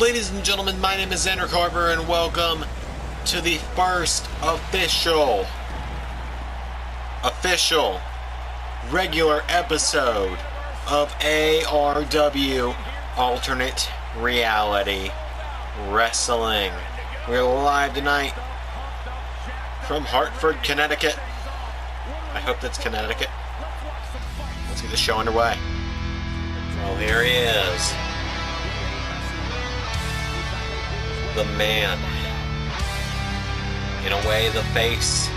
Ladies and gentlemen, my name is Xander Carver, and welcome to the first official regular episode of ARW Alternate Reality Wrestling. We're live tonight from Hartford, Connecticut. I hope that's Connecticut. Let's get the show underway. Well, here he is. The man. In a way, the face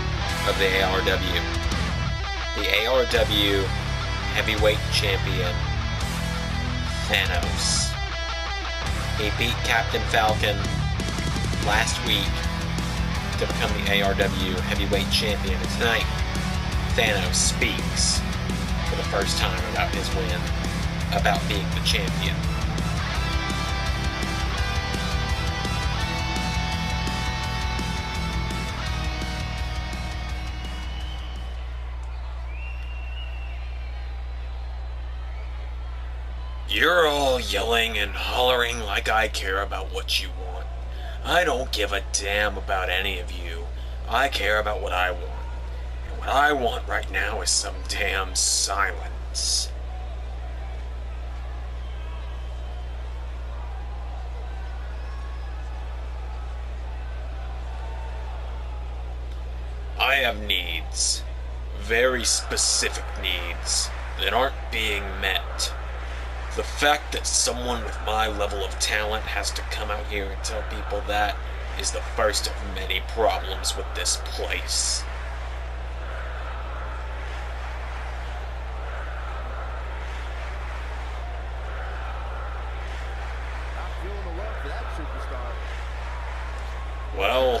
of the ARW. The ARW Heavyweight Champion, Thanos. He beat Captain Falcon last week to become the ARW Heavyweight Champion. And tonight, Thanos speaks for the first time about his win, about being the champion. You're all yelling and hollering like I care about what you want. I don't give a damn about any of you. I care about what I want. And what I want right now is some damn silence. I have needs. Very specific needs that aren't being met. The fact that someone with my level of talent has to come out here and tell people that is the first of many problems with this place. Well,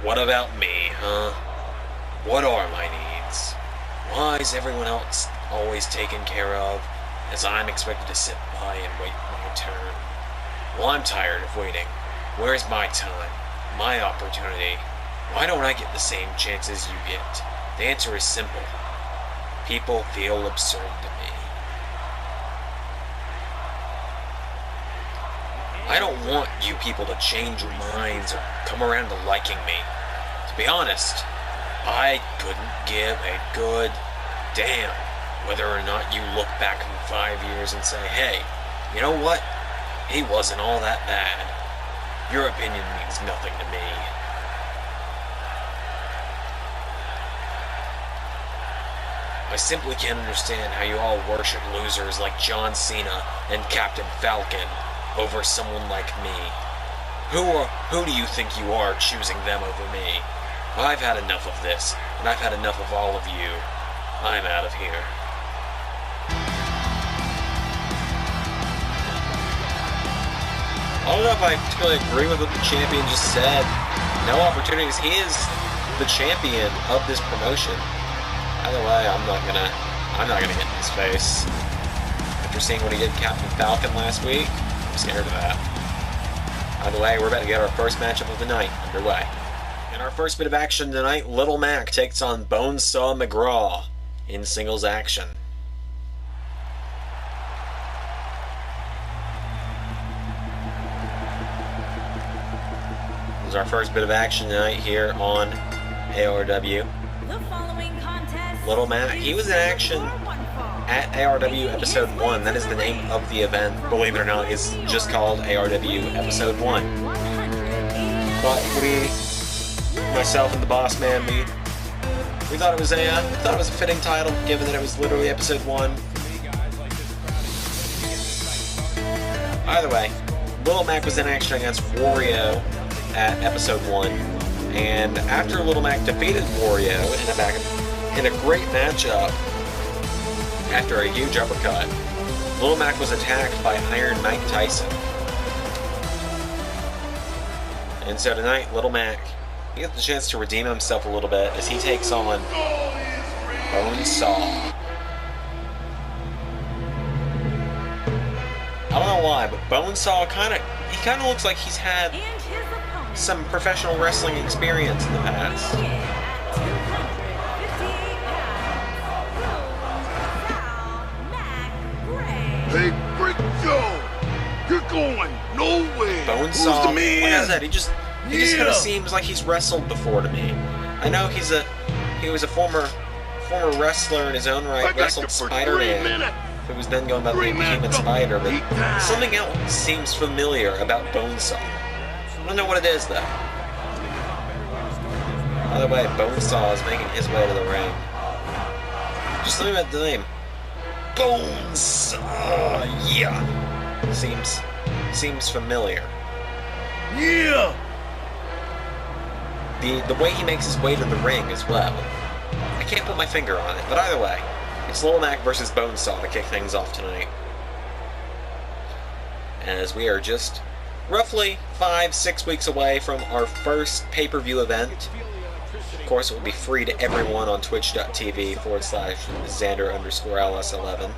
what about me, huh? What are my needs? Why is everyone else always taken care of, as I'm expected to sit by and wait my turn? Well, I'm tired of waiting. Where's my time? My opportunity? Why don't I get the same chances you get? The answer is simple. People feel absurd to me. I don't want you people to change your minds or come around to liking me. To be honest, I couldn't give a good damn whether or not you look back in 5 years and say, hey, you know what? He wasn't all that bad. Your opinion means nothing to me. I simply can't understand how you all worship losers like John Cena and Captain Falcon over someone like me. Who do you think you are choosing them over me? I've had enough of this, and I've had enough of all of you. I'm out of here. I don't know if I particularly agree with what the champion just said. No opportunities. He is the champion of this promotion. Either way, I'm not gonna get in his face. After seeing what he did to Captain Falcon last week, I'm scared of that. Either way, we're about to get our first matchup of the night underway. In our first bit of action tonight, Little Mac takes on Bonesaw McGraw in singles action. Our first bit of action tonight here on ARW. Little Mac, he was in action at ARW Episode 1. That is the name of the event. Believe it or not, it's just called ARW Episode 1. But myself and the boss man, we thought it was a fitting title, given that it was literally Episode 1. Either way, Little Mac was in action against Wario at Episode 1, and after Little Mac defeated Wario in a great matchup, after a huge uppercut, Little Mac was attacked by Iron Mike Tyson. And so tonight, Little Mac, he gets the chance to redeem himself a little bit as he takes on Bonesaw. I don't know why, but Bonesaw kind of looks like he's had some professional wrestling experience in the past. Hey, Freak Joe! You're going nowhere! Bonesaw, like I said, he just kind of seems like he's wrestled before to me. I know he was a former wrestler in his own right, wrestled Spider-Man, who was then going by the name of Human Spider, but something else seems familiar about Bonesaw. I don't know what it is, though. By the way, Bonesaw is making his way to the ring. Just look at the name. Bonesaw! Yeah! Seems familiar. Yeah! The way he makes his way to the ring as well. I can't put my finger on it, but either way, it's Lil Mac versus Bonesaw to kick things off tonight. As we are just roughly 5-6 weeks away from our first pay-per-view event. Of course, it will be free to everyone on twitch.tv/Xander_LS11,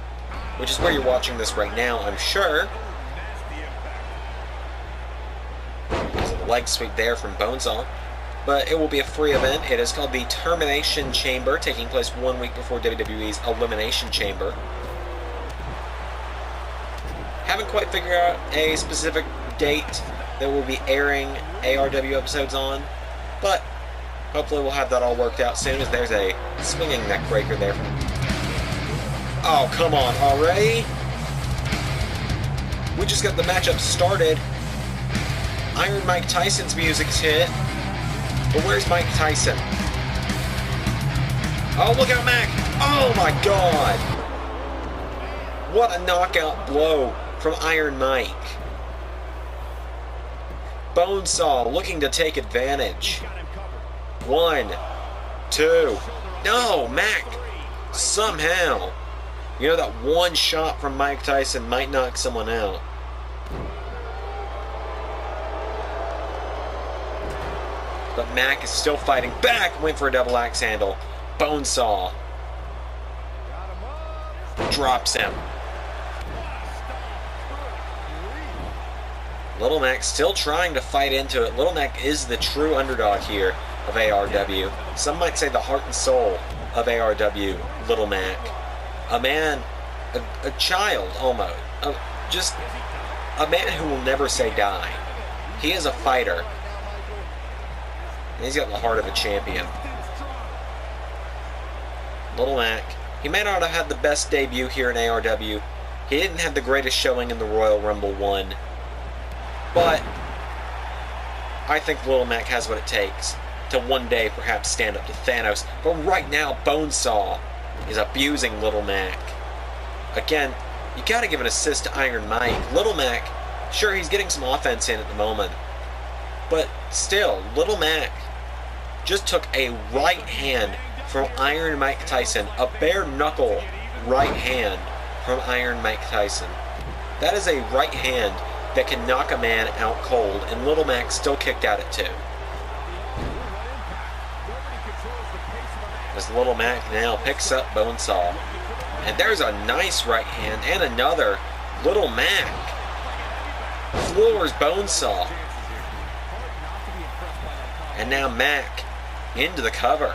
which is where you're watching this right now, I'm sure. There's a leg sweep there from Bonesaw. But it will be a free event. It is called the Termination Chamber, taking place 1 week before WWE's Elimination Chamber. Haven't quite figured out a specific date that we'll be airing ARW episodes on, but hopefully we'll have that all worked out soon, as there's a swinging neck breaker there from... Oh, come on, already? We just got the matchup started. Iron Mike Tyson's music's hit. But where's Mike Tyson? Oh, look out, Mac! Oh my god! What a knockout blow from Iron Mike. Bonesaw looking to take advantage. 1, 2. No, Mac! Somehow. You know, that one shot from Mike Tyson might knock someone out. But Mac is still fighting back. Went for a double axe handle. Bonesaw drops him. Little Mac still trying to fight into it. Little Mac is the true underdog here of ARW. Some might say the heart and soul of ARW, Little Mac. A man, a child almost. Just a man who will never say die. He is a fighter. He's got the heart of a champion. Little Mac, he may not have had the best debut here in ARW. He didn't have the greatest showing in the Royal Rumble 1. But I think Little Mac has what it takes to one day perhaps stand up to Thanos. But right now, Bonesaw is abusing Little Mac. Again, you gotta give an assist to Iron Mike. Little Mac, sure, he's getting some offense in at the moment. But still, Little Mac just took a right hand from Iron Mike Tyson. A bare knuckle right hand from Iron Mike Tyson. That is a right hand that can knock a man out cold, and Little Mac still kicked at it too. As Little Mac now picks up Bonesaw. And there's a nice right hand and another. Little Mac floors Bonesaw. And now Mac into the cover.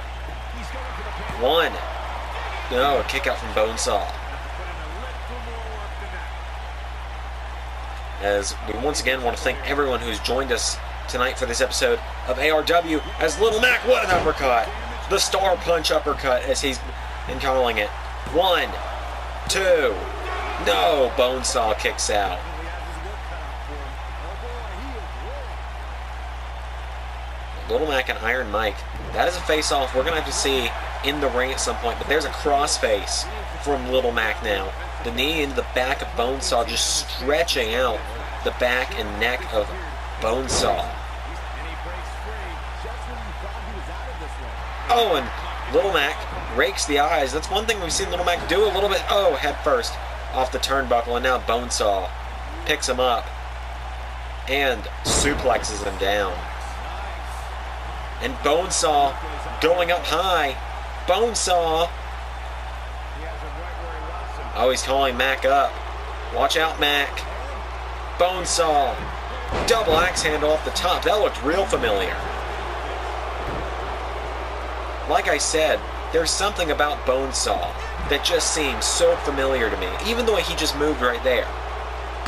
1. No, a kick out from Bonesaw. As we once again want to thank everyone who's joined us tonight for this episode of ARW. As Little Mac, what an uppercut! The Star Punch uppercut, as he's been calling it. 1, 2. No, Bonesaw kicks out. Little Mac and Iron Mike. That is a face-off we're going to have to see in the ring at some point. But there's a crossface from Little Mac now. The knee into the back of Bonesaw, just stretching out the back and neck of Bonesaw. Oh, and Little Mac rakes the eyes. That's one thing we've seen Little Mac do a little bit. Oh, head first off the turnbuckle, and now Bonesaw picks him up and suplexes him down. And Bonesaw going up high. Bonesaw. Oh, he's calling Mac up. Watch out, Mac. Bonesaw. Double axe handle off the top. That looked real familiar. Like I said, there's something about Bonesaw that just seems so familiar to me. Even the way he just moved right there.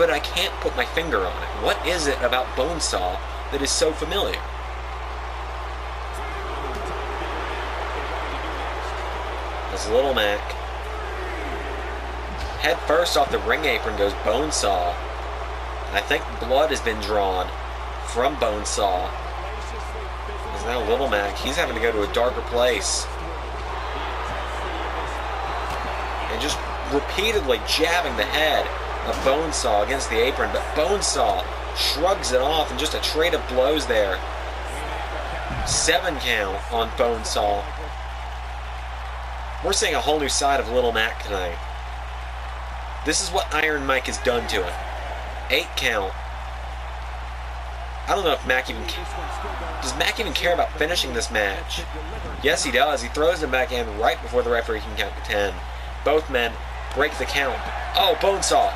but I can't put my finger on it. What is it about Bonesaw that is so familiar? As Little Mac. Head first off the ring apron goes Bonesaw. And I think blood has been drawn from Bonesaw. As now Little Mac, he's having to go to a darker place. And just repeatedly jabbing the head of Bonesaw against the apron, but Bonesaw shrugs it off and just a trade of blows there. 7 count on Bonesaw. We're seeing a whole new side of Little Mac tonight. This is what Iron Mike has done to him. 8 count. I don't know if Mac even... Does Mac even care about finishing this match? Yes, he does. He throws him back in right before the referee can count to 10. Both men break the count. Oh, Bonesaw.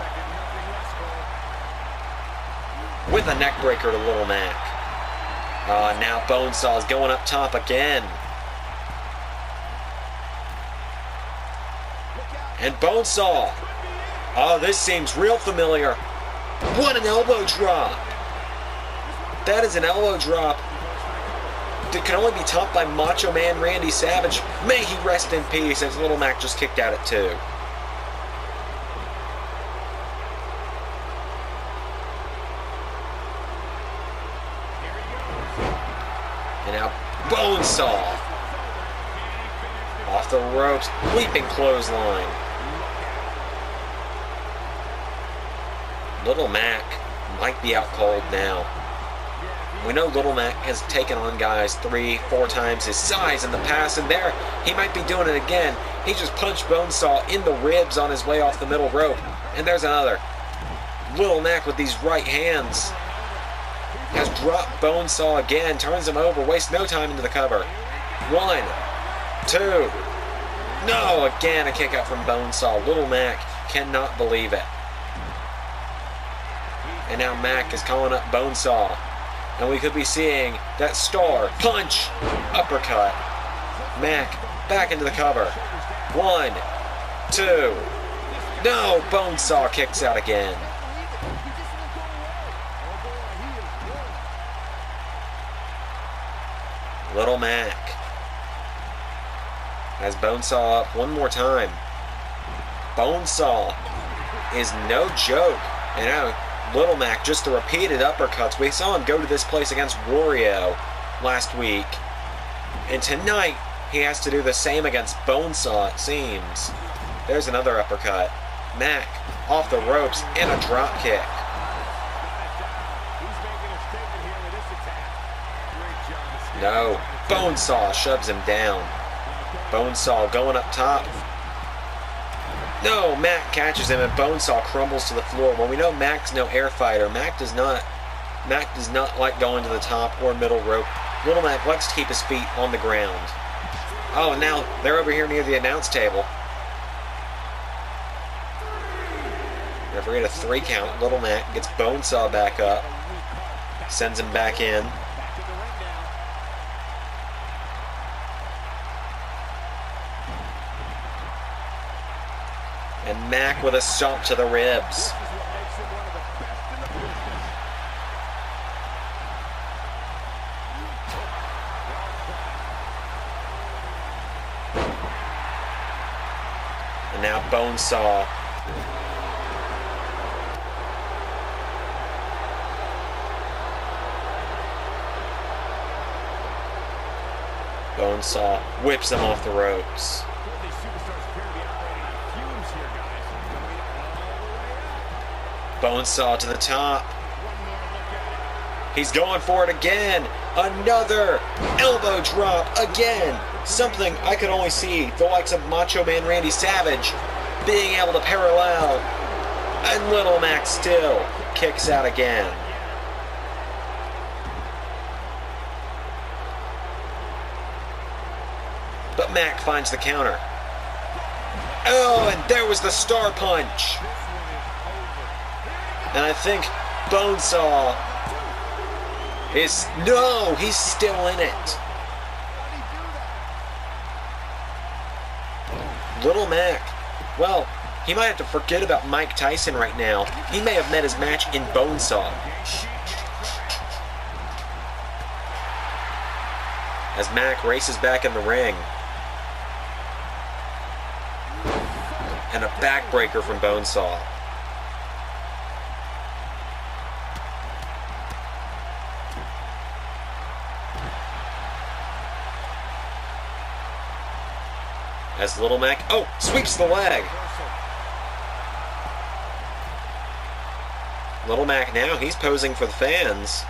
With a neck breaker to Little Mac. Now Bonesaw is going up top again. And Bonesaw. Oh, this seems real familiar. What an elbow drop. That is an elbow drop that can only be topped by Macho Man Randy Savage. May he rest in peace, as Little Mac just kicked out at 2. And now Bonesaw. Off the ropes, leaping clothesline. Little Mac might be out cold now. We know Little Mac has taken on guys 3-4 times his size in the past, and there he might be doing it again. He just punched Bonesaw in the ribs on his way off the middle rope. And there's another. Little Mac with these right hands has dropped Bonesaw again, turns him over, wastes no time into the cover. 1, 2. No, again a kick out from Bonesaw. Little Mac cannot believe it. And now Mac is calling up Bonesaw. And we could be seeing that star punch uppercut. Mac back into the cover. 1, 2. No, Bonesaw kicks out again. Little Mac has Bonesaw up one more time. Bonesaw is no joke. And now Little Mac, just the repeated uppercuts. We saw him go to this place against Wario last week. And tonight, he has to do the same against Bonesaw, it seems. There's another uppercut. Mac off the ropes and a drop kick. No, Bonesaw shoves him down. Bonesaw going up top. No, Mac catches him and Bonesaw crumbles to the floor. Well, we know Mac's no air fighter. Mac does not like going to the top or middle rope. Little Mac likes to keep his feet on the ground. Oh, and now they're over here near the announce table. Referee at a 3 count. Little Mac gets Bonesaw back up. Sends him back in. And Mac with a stomp to the ribs. And now Bonesaw. Bonesaw whips him off the ropes. Bonesaw to the top. He's going for it again. Another elbow drop again. Something I could only see the likes of Macho Man Randy Savage being able to parallel. And Little Mac still kicks out again. But Mac finds the counter. Oh, and there was the star punch. And I think Bonesaw is... No, he's still in it. Little Mac. Well, He might have to forget about Mike Tyson right now. He may have met his match in Bonesaw. As Mac races back in the ring. And a backbreaker from Bonesaw. As Little Mac, oh, sweeps the leg. Little Mac now, he's posing for the fans.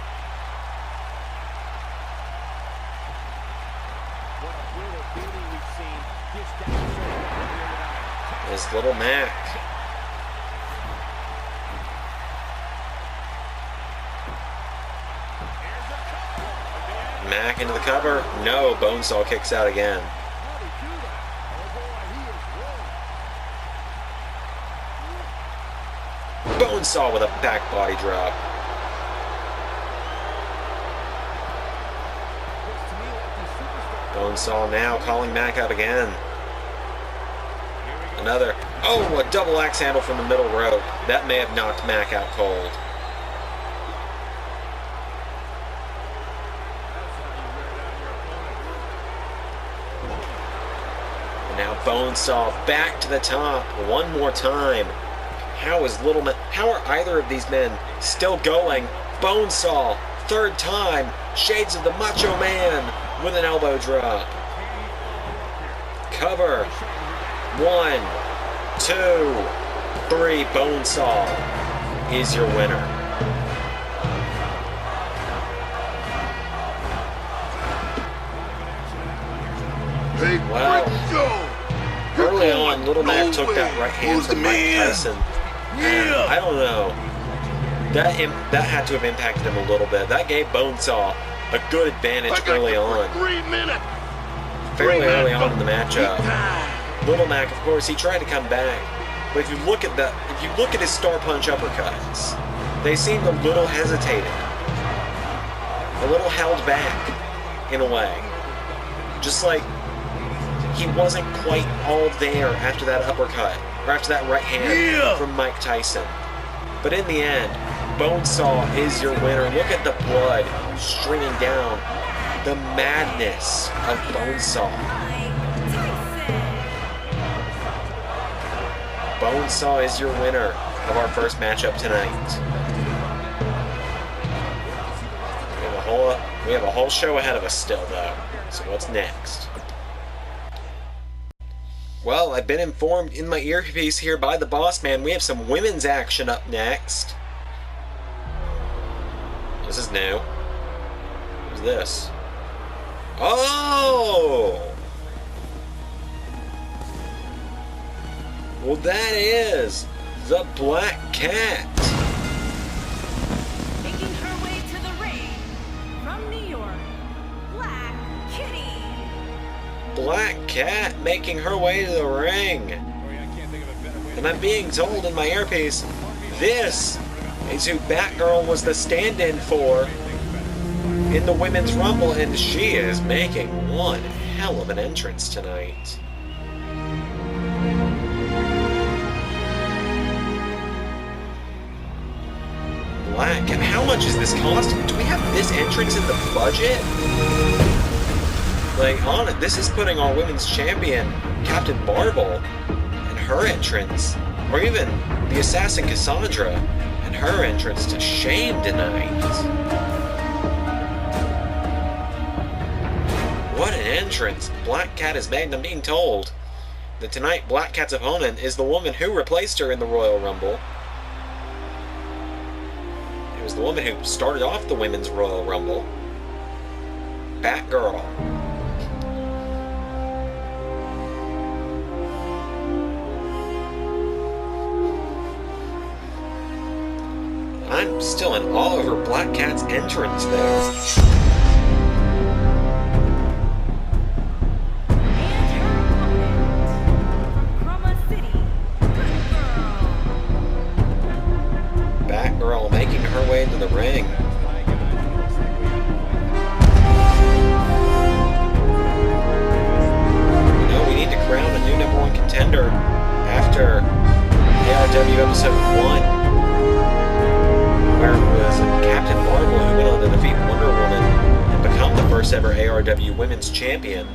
As Little Mac. Mac into the cover. No, Bonesaw kicks out again. Bonesaw with a back body drop. Bonesaw now calling Mac out again. Another. Oh, a double axe handle from the middle rope. That may have knocked Mac out cold. And now Bonesaw back to the top one more time. How are either of these men still going? Bonesaw, third time, shades of the Macho Man with an elbow drop. Cover. 1, 2, 3. Bonesaw is your winner. Wow. Early on, Little Mac took that right hand from Mike Tyson. And I don't know. That had to have impacted him a little bit. That gave Bonesaw a good advantage early on. Fairly early on in the matchup. Little Mac, of course, he tried to come back. But if you look at his star punch uppercuts, they seemed a little hesitated. A little held back, in a way. Just like he wasn't quite all there after that uppercut, or after that right hand from Mike Tyson. But in the end, Bonesaw is your winner. Look at the blood streaming down. The madness of Bonesaw. Bonesaw is your winner of our first matchup tonight. We have a whole show ahead of us still, though. So what's next? Well, I've been informed in my earpiece here by the boss man. We have some women's action up next. This is new. Who's this? Oh! Well, that is the Black Cat. Making her way to the ring from New York, Black Kitty. Black Cat making her way to the ring. And I'm being told in my earpiece, this is who Batgirl was the stand-in for in the Women's Rumble, and she is making one hell of an entrance tonight. Black Cat, how much is this costing? Do we have this entrance in the budget? Like, on it, this is putting our women's champion, Captain Marvel, and her entrance, or even the assassin Cassandra, and her entrance to shame tonight. What an entrance Black Cat has made. I'm being told that tonight Black Cat's opponent is the woman who replaced her in the Royal Rumble. It was the woman who started off the Women's Royal Rumble. Batgirl. I'm still in awe over Black Cat's entrance there. Batgirl making her way into the ring. You know, we need to crown a new #1 contender after ARW episode 1, where it was Captain Marvel who went on to defeat Wonder Woman and become the first ever ARW Women's Champion.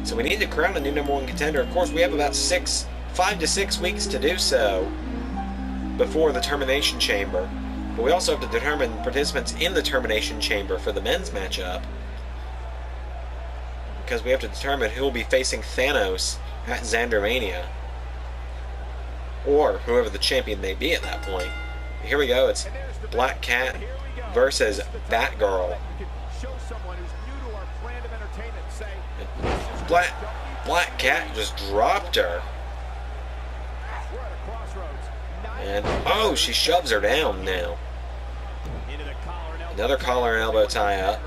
So we need to crown a new #1 contender. Of course, we have about 5 to 6 weeks to do so before the Termination Chamber. But we also have to determine participants in the Termination Chamber for the men's matchup, because we have to determine who will be facing Thanos at Xandermania, or whoever the champion may be at that point. Here we go. It's Black Cat versus Batgirl. Black Cat just dropped her. And, oh, she shoves her down now. Another collar and elbow tie up.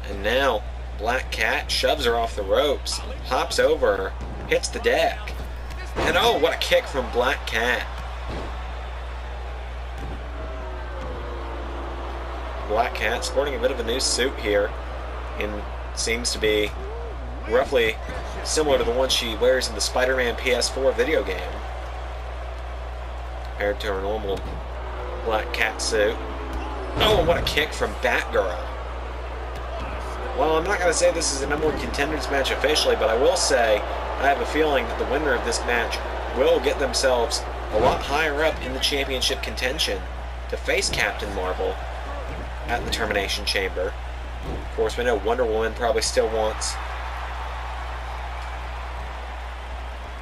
And now, Black Cat shoves her off the ropes, hops over her, hits the deck. And oh, what a kick from Black Cat. Black Cat sporting a bit of a new suit here, and seems to be roughly similar to the one she wears in the Spider-Man PS4 video game, compared to her normal Black Cat suit. Oh, what a kick from Batgirl. Well, I'm not going to say this is a #1 contenders match officially, but I will say I have a feeling that the winner of this match will get themselves a lot higher up in the championship contention to face Captain Marvel at the Termination Chamber. Of course, we know Wonder Woman probably still wants...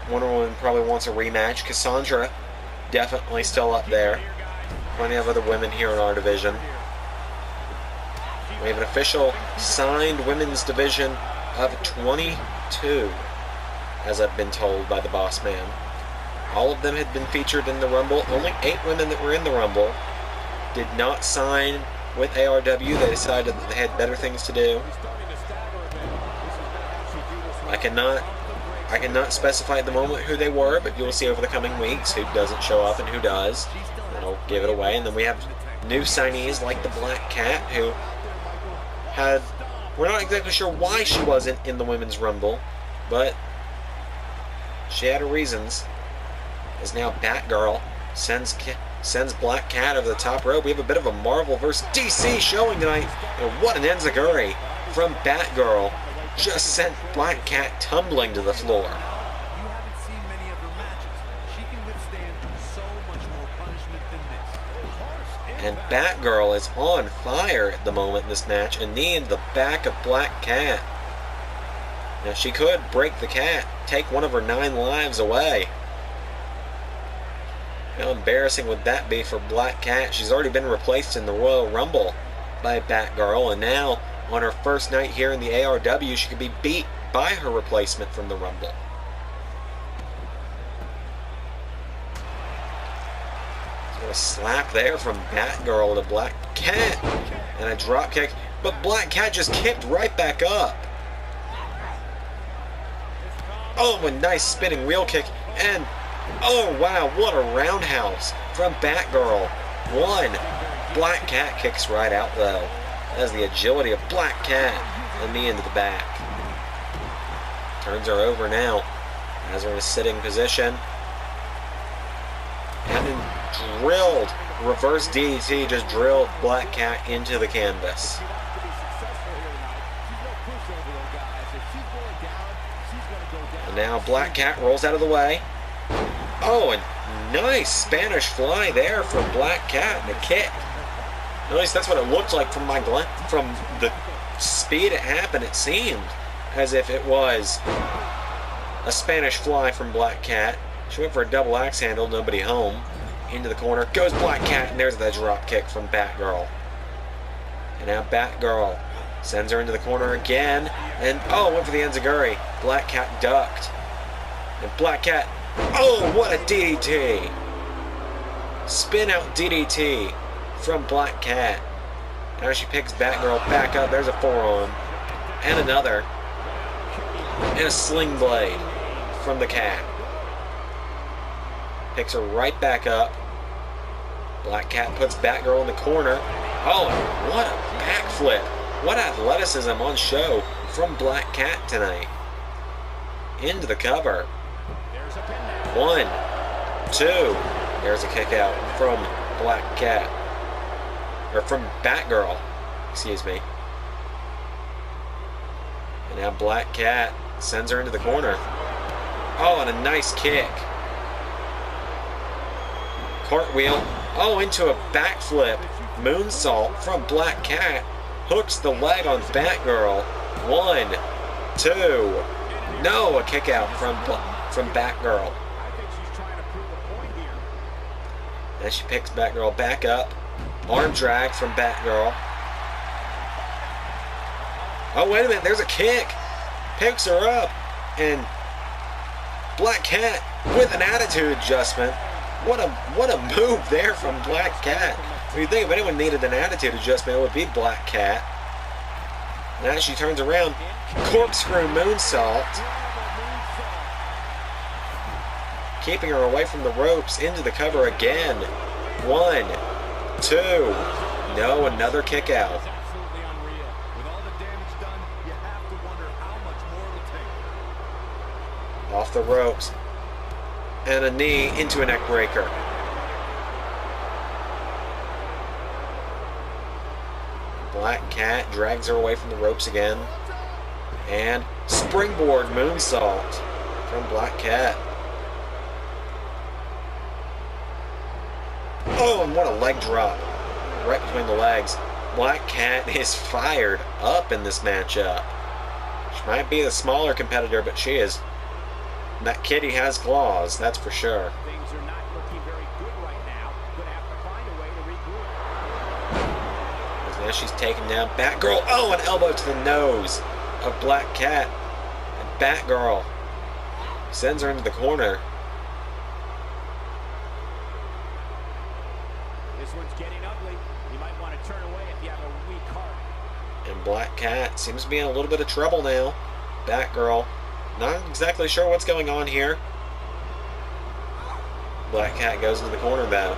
Wonder Woman probably wants a rematch. Cassandra definitely still up there. Plenty of other women here in our division. We have an official signed women's division of 22, as I've been told by the boss man. All of them had been featured in the Rumble. Only 8 women that were in the Rumble did not sign with ARW. They decided that they had better things to do. I cannot specify at the moment who they were, but you'll see over the coming weeks who doesn't show up and who does. That'll give it away. And then we have new signees like the Black Cat, who we're not exactly sure why she wasn't in the Women's Rumble, but she had her reasons. As now Batgirl sends Black Cat over the top rope. We have a bit of a Marvel versus DC showing tonight, and what an enziguri from Batgirl. Just sent Black Cat tumbling to the floor. And Batgirl is on fire at the moment in this match. A knee into the back of Black Cat. Now she could break the cat, take one of her 9 lives away. How embarrassing would that be for Black Cat? She's already been replaced in the Royal Rumble by Batgirl, and now on her first night here in the ARW, she could be beat by her replacement from the Rumble. A slap there from Batgirl to Black Cat, and a drop kick, but Black Cat just kicked right back up. Oh, a nice spinning wheel kick, and oh wow, what a roundhouse from Batgirl. 1. Black Cat kicks right out though. That's the agility of Black Cat, and knee into the back. Turns her over now, has her in a sitting position. And then drilled, reverse DDT, just drilled Black Cat into the canvas. And now Black Cat rolls out of the way. Oh, a nice Spanish fly there from Black Cat, and a kick. At least that's what it looked like from the speed it happened. It seemed as if it was a Spanish fly from Black Cat. She went for a double axe handle, nobody home. Into the corner goes Black Cat, and there's the drop kick from Batgirl. And now Batgirl sends her into the corner again, and oh, went for the enziguri. Black Cat ducked, and Black Cat, oh, what a DDT! Spin out DDT from Black Cat. Now she picks Batgirl back up. There's a forearm, and another, and a sling blade from the Cat. Picks her right back up. Black Cat puts Batgirl in the corner. Oh, what a backflip. What athleticism on show from Black Cat tonight. Into the cover. 1, 2. There's a kick out from Black Cat. Or from Batgirl. Excuse me. And now Black Cat sends her into the corner. Oh, and a nice kick. Cartwheel. Oh, into a backflip. Moonsault from Black Cat. Hooks the leg on Batgirl. 1, 2. No, a kick out from Batgirl. And she picks Batgirl back up. Arm drag from Batgirl. Oh, wait a minute, there's a kick. Picks her up. And Black Cat with an attitude adjustment. What a move there from Black Cat. When you think if anyone needed an attitude adjustment, it would be Black Cat. Now she turns around. Corkscrew moonsault. Keeping her away from the ropes, into the cover again. 1, 2. No, another kick out. Off the ropes. And a knee into a neck breaker. Black Cat drags her away from the ropes again. And springboard moonsault from Black Cat. Oh, and what a leg drop. Right between the legs. Black Cat is fired up in this matchup. She might be the smaller competitor, but she is. That kitty has claws, that's for sure. Things are not looking very good right now. Gonna have to find a way to regroup. Now she's taking down Batgirl. Oh, an elbow to the nose of Black Cat. And Batgirl sends her into the corner. This one's getting ugly. You might want to turn away if you have a weak heart. And Black Cat seems to be in a little bit of trouble now. Batgirl, not exactly sure what's going on here. Black Cat goes into the corner though.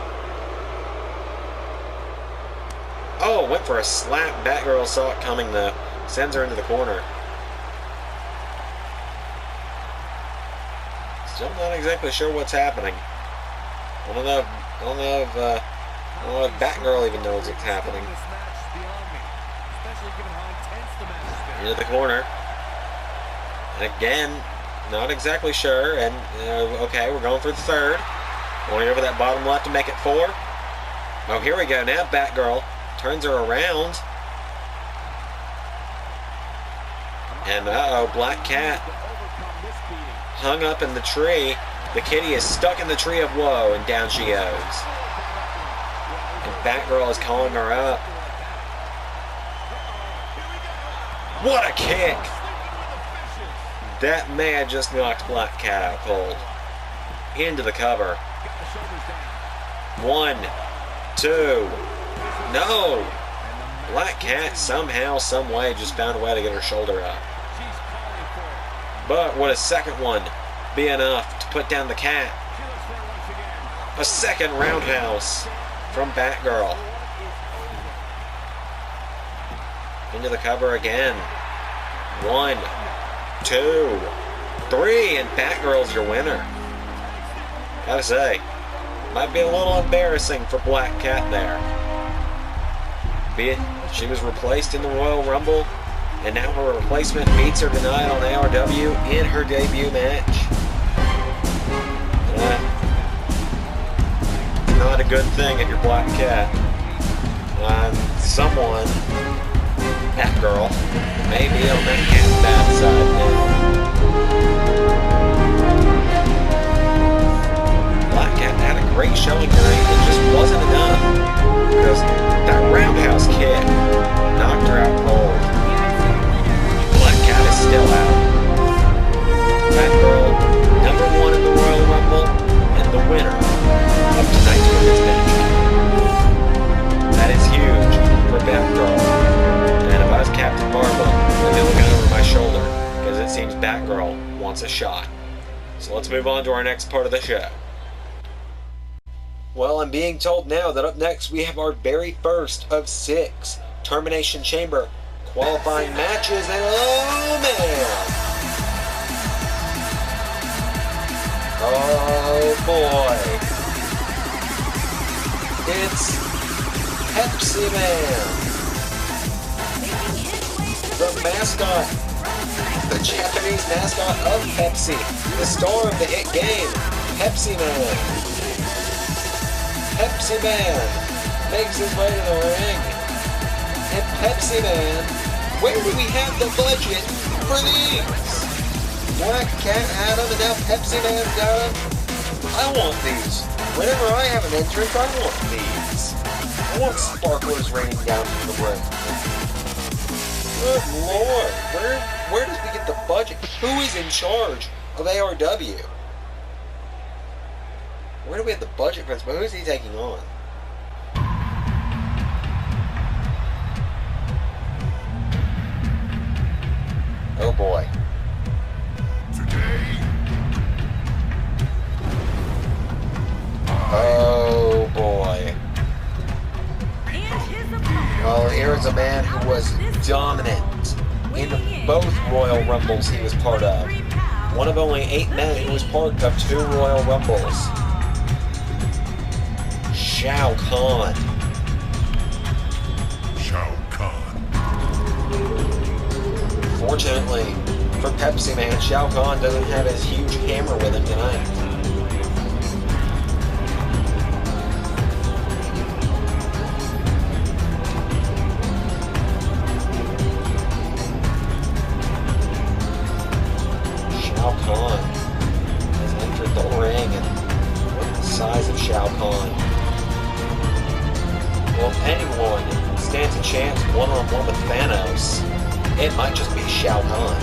Oh, went for a slap. Batgirl saw it coming though. Sends her into the corner. Still not exactly sure what's happening. I don't know if Batgirl even knows what's happening. Into the corner. And again, not exactly sure. And okay, we're going for the third. Going over that bottom left to make it 4. Oh, here we go. Now Batgirl turns her around. And uh-oh, Black Cat hung up in the tree. The kitty is stuck in the tree of woe, and down she goes. And Batgirl is calling her up. What a kick! That may have just knocked Black Cat out cold. Into the cover. 1, 2. No! Black Cat somehow, some way just found a way to get her shoulder up. But would a second one be enough to put down the cat? A second roundhouse from Batgirl. Into the cover again. 1, 2, 3, and Batgirl's your winner. Gotta say, might be a little embarrassing for Black Cat there. Be it she was replaced in the Royal Rumble, and now her replacement beats her tonight on ARW in her debut match. Not a good thing if you're Black Cat. Someone, Batgirl, may be on that cat's bad side now. Black Cat had a great showing tonight. It just wasn't enough because that roundhouse kick knocked her out cold. Black Cat is still out. Batgirl, #1 in the Royal Rumble, and the winner of tonight's women's match. That is huge for Batgirl. And if I was Captain Marvel, I'd be looking over my shoulder because it seems Batgirl wants a shot. So let's move on to our next part of the show. Well, I'm being told now that up next we have our very first of 6 Termination Chamber qualifying matches, and oh man! Oh boy. It's PEPSIMAN. The mascot. The Japanese mascot of Pepsi. The star of the hit game. PEPSIMAN. PEPSIMAN makes his way to the ring. And PEPSIMAN, where do we have the budget for these? Black Cat had them and now PEPSIMAN's got them. I want these. Whenever I have an entrance, I want these. I want sparklers raining down from the ring. Good lord, where does we get the budget? Who is in charge of ARW? Where do we have the budget for this? But who is he taking on? Oh boy. Oh boy. Well, here's a man who was dominant in both Royal Rumbles he was part of. One of only 8 men who was part of 2 Royal Rumbles. SHAO KAHN. SHAO KAHN. Fortunately for PEPSIMAN, SHAO KAHN doesn't have his huge hammer with him tonight. SHAO KAHN has entered the ring, and look at the size of SHAO KAHN. Well, if anyone stands a chance one-on-one with Thanos, it might just be SHAO KAHN.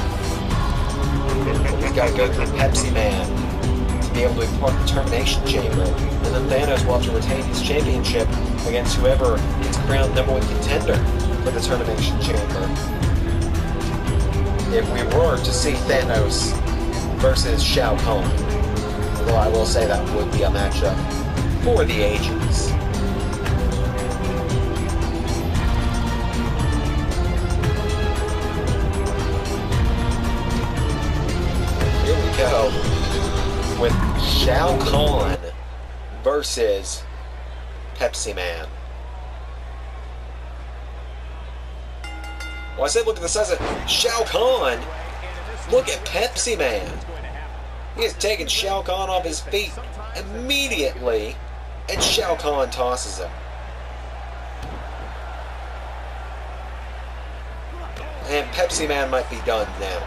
He's got to go through PEPSIMAN to be able to be part of the Termination Chamber, and then Thanos will have to retain his championship against whoever is crowned #1 contender for the Termination Chamber. If we were to see Thanos versus SHAO KAHN, although I will say that would be a matchup for the ages. Here we go with SHAO KAHN versus PEPSIMAN. Well, I said look at the size of SHAO KAHN. Look at PEPSIMAN. He has taken SHAO KAHN off his feet immediately, and SHAO KAHN tosses him. And PEPSIMAN might be done now.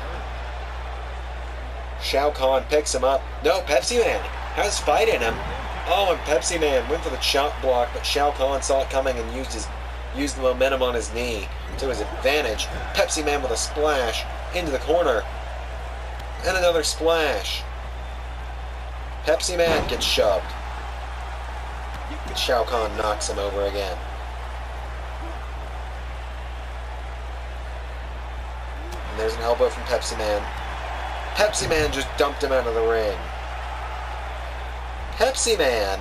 SHAO KAHN picks him up. No, PEPSIMAN has fight in him. Oh, and PEPSIMAN went for the chop block, but SHAO KAHN saw it coming and used the momentum on his knee to his advantage. PEPSIMAN with a splash into the corner. And another splash. PEPSIMAN gets shoved. SHAO KAHN knocks him over again. And there's an elbow from PEPSIMAN. PEPSIMAN just dumped him out of the ring. PEPSIMAN.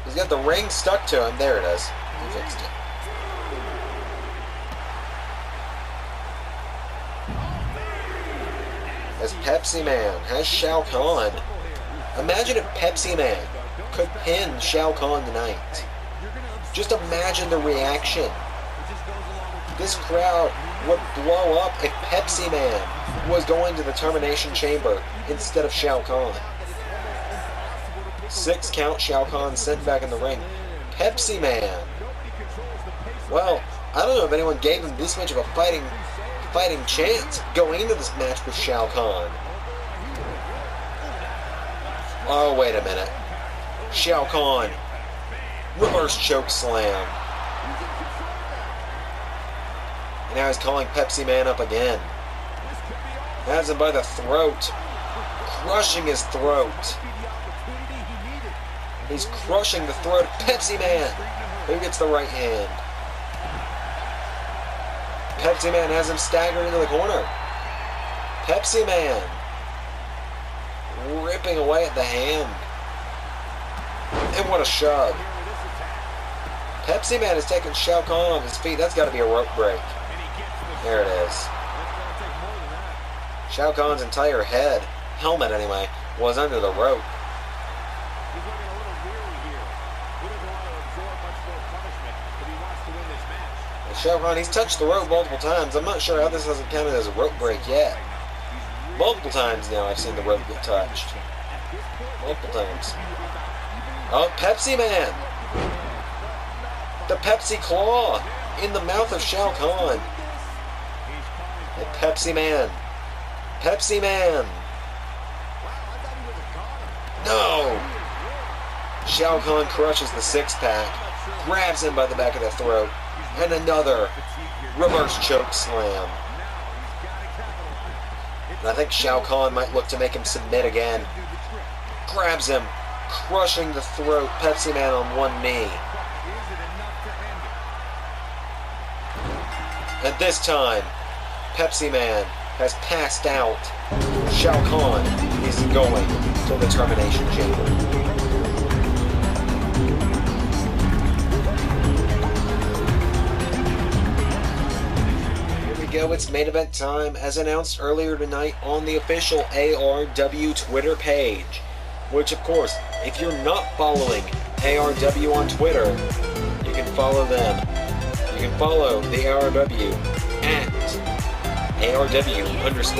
He's got the ring stuck to him. There it is. He fixed it. As PEPSIMAN has SHAO KAHN. Imagine if PEPSIMAN could pin SHAO KAHN tonight. Just imagine the reaction. This crowd would blow up if PEPSIMAN was going to the Termination Chamber instead of SHAO KAHN. 6 count, SHAO KAHN sent back in the ring. PEPSIMAN. Well, I don't know if anyone gave him this much of a fighting chance going into this match with SHAO KAHN. Oh, wait a minute. SHAO KAHN. Reverse choke slam. And now he's calling PEPSIMAN up again. Has him by the throat. Crushing his throat. He's crushing the throat of PEPSIMAN. Who gets the right hand? PEPSIMAN has him staggered into the corner. PEPSIMAN ripping away at the hand. And what a shove. PEPSIMAN has taken SHAO KAHN off his feet. That's got to be a rope break. There it is. SHAO KAHN's entire head helmet anyway, was under the rope. He's looking a little weary here. He doesn't want to absorb much more punishment, but he wants to win this match. And SHAO KAHN, he's touched the rope multiple times. I'm not sure how this hasn't counted as a rope break yet. Multiple times now I've seen the rope get touched. Multiple times. Oh, PEPSIMAN! The Pepsi Claw in the mouth of SHAO KAHN. The PEPSIMAN. PEPSIMAN! No! SHAO KAHN crushes the six-pack, grabs him by the back of the throat, and another reverse choke slam. And I think SHAO KAHN might look to make him submit again. Grabs him, crushing the throat, PEPSIMAN on one knee. And this time, PEPSIMAN has passed out. SHAO KAHN is going to the Termination Chamber. Here we go, it's main event time, as announced earlier tonight on the official ARW Twitter page. Which, of course, if you're not following ARW on Twitter, you can follow them. You can follow the ARW at ARW_universe.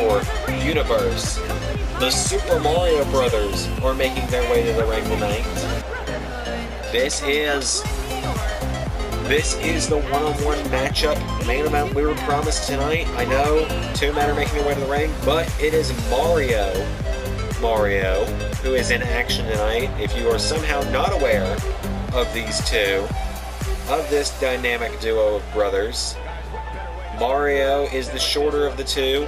The Super Mario Brothers are making their way to the ring tonight. This is the one-on-one matchup main event we were promised tonight. I know two men are making their way to the ring, but it is Mario, who is in action tonight. If you are somehow not aware of these two, of this dynamic duo of brothers, Mario is the shorter of the two,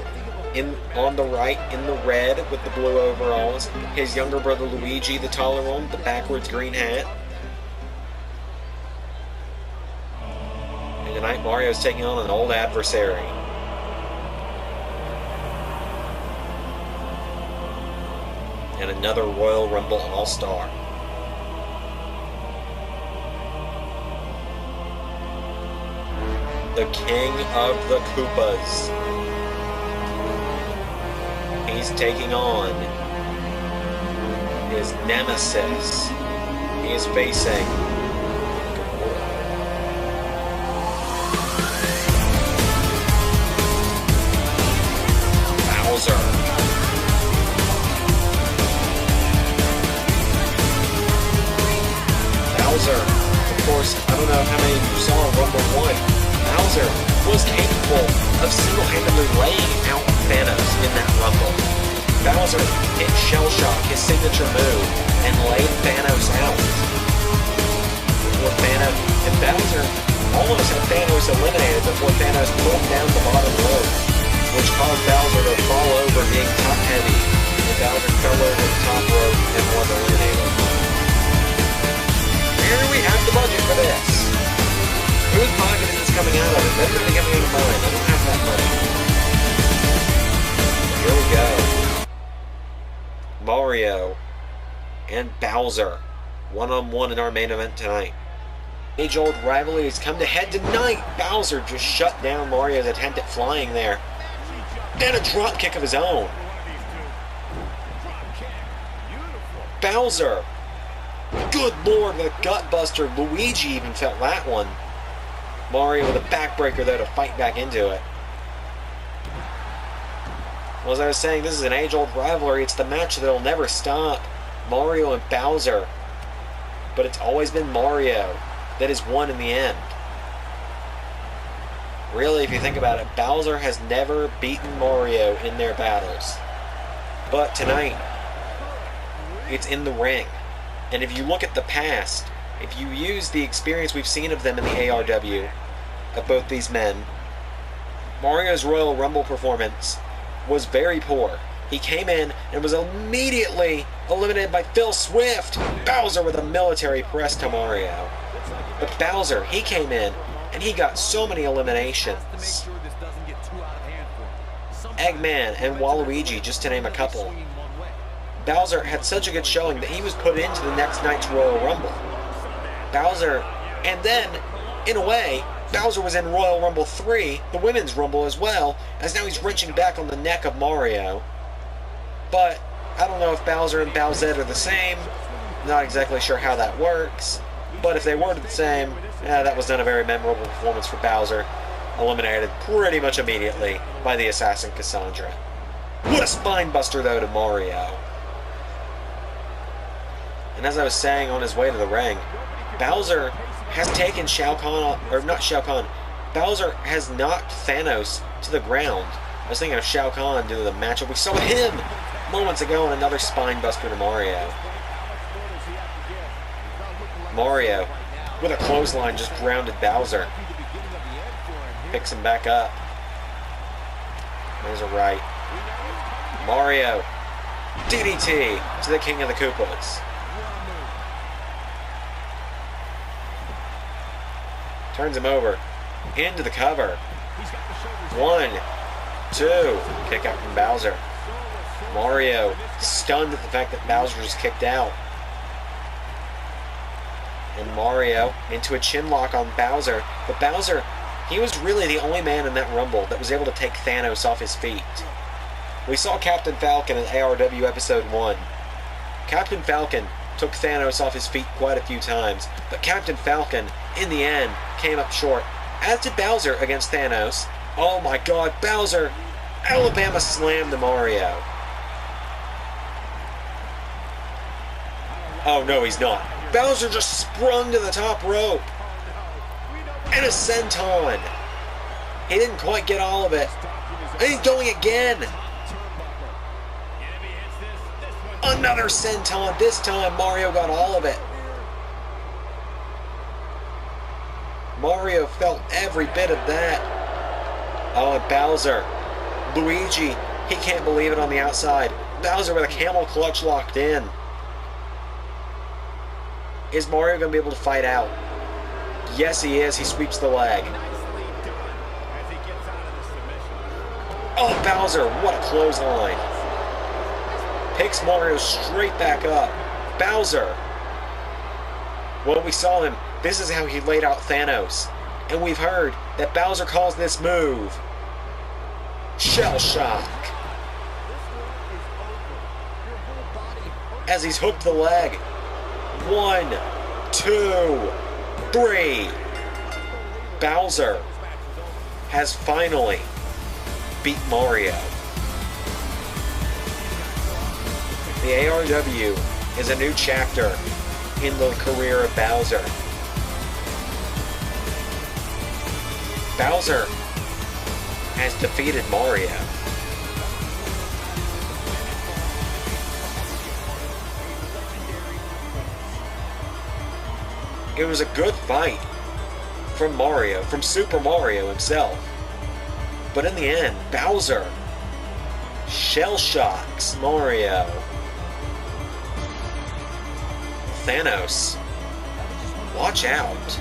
on the right in the red with the blue overalls. His younger brother Luigi, the taller one, with the backwards green hat. And tonight Mario is taking on an old adversary. And another Royal Rumble All-Star. The King of the Koopas. He's taking on his nemesis. He is facing Bowser. Bowser, of course, I don't know how many of you saw Rumble 1. Bowser was capable of single-handedly laying out Thanos in that Rumble. Bowser hit Shell Shock, his signature move, and laid Thanos out. And Bowser almost had Thanos eliminated before Thanos pulled down the bottom rope, which caused Bowser to fall over being top-heavy, and Bowser fell over the top rope and was eliminated. Where do we have the budget for this? Whose pocket is this coming out of? It better be coming out of mine. I don't have that money. Here we go. Mario and Bowser, one-on-one in our main event tonight. Age-old rivalry has come to head tonight. Bowser just shut down Mario's attempt at flying there. And a drop kick of his own. Bowser. Good lord, with a gutbuster. Luigi even felt that one. Mario with a backbreaker there to fight back into it. Well, as I was saying, this is an age-old rivalry. It's the match that'll never stop. Mario and Bowser. But it's always been Mario that has won in the end. Really, if you think about it, Bowser has never beaten Mario in their battles. But tonight, it's in the ring. And if you look at the past, if you use the experience we've seen of them in the ARW, of both these men, Mario's Royal Rumble performance was very poor. He came in and was immediately eliminated by Phil Swift. Bowser with a military press to Mario. But Bowser, he came in and he got so many eliminations. Eggman and Waluigi, just to name a couple. Bowser had such a good showing that he was put into the next night's Royal Rumble. Bowser, and then, in a way, Bowser was in Royal Rumble 3, the Women's Rumble as well, as now he's wrenching back on the neck of Mario. But I don't know if Bowser and Bowsette are the same. Not exactly sure how that works. But if they were the same, that was not a very memorable performance for Bowser. Eliminated pretty much immediately by the assassin Cassandra. What a spine buster, though, to Mario. And as I was saying on his way to the ring, Bowser has taken Shao Kahn, or not Shao Kahn, Bowser has knocked Thanos to the ground. I was thinking of Shao Kahn due to the matchup we saw with him moments ago, and another spine buster to Mario. Mario, with a clothesline, just grounded Bowser. Picks him back up. There's a right. Mario, DDT to the King of the Koopas. Turns him over. Into the cover. 1, 2. Kick out from Bowser. Mario stunned at the fact that Bowser just kicked out. And Mario into a chin lock on Bowser. But Bowser, he was really the only man in that Rumble that was able to take Thanos off his feet. We saw Captain Falcon in ARW Episode 1. Captain Falcon took Thanos off his feet quite a few times, but Captain Falcon, in the end, came up short, as did Bowser against Thanos. Oh my god, Bowser! Alabama slam to Mario. Oh no, he's not. Bowser just sprung to the top rope. And a senton. He didn't quite get all of it. And he's going again. Another senton. This time Mario got all of it. Mario felt every bit of that. Oh, and Bowser. Luigi, he can't believe it on the outside. Bowser with a camel clutch locked in. Is Mario going to be able to fight out? Yes, he is. He sweeps the leg. Oh, Bowser, what a clothesline. Picks Mario straight back up. Bowser. Well, we saw him. This is how he laid out Thanos. And we've heard that Bowser calls this move Shell Shock. As he's hooked the leg. 1, 2, 3. Bowser has finally beat Mario. The ARW is a new chapter in the career of Bowser. Bowser has defeated Mario. It was a good fight from Mario, from Super Mario himself. But in the end, Bowser shell shocks Mario. Thanos, watch out.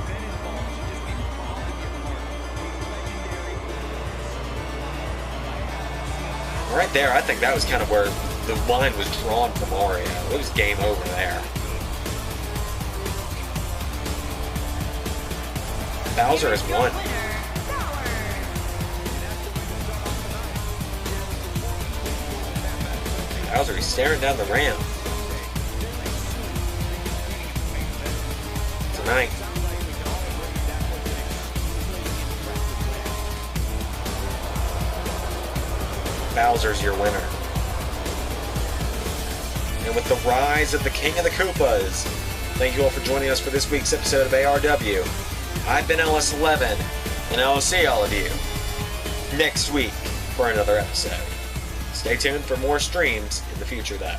Right there, I think that was kind of where the line was drawn for Mario. It was game over there. Bowser has won. Bowser, he's staring down the ramp. Tonight. Bowser's your winner. And with the rise of the King of the Koopas, thank you all for joining us for this week's episode of ARW. I've been LS11, and I will see all of you next week for another episode. Stay tuned for more streams in the future, though.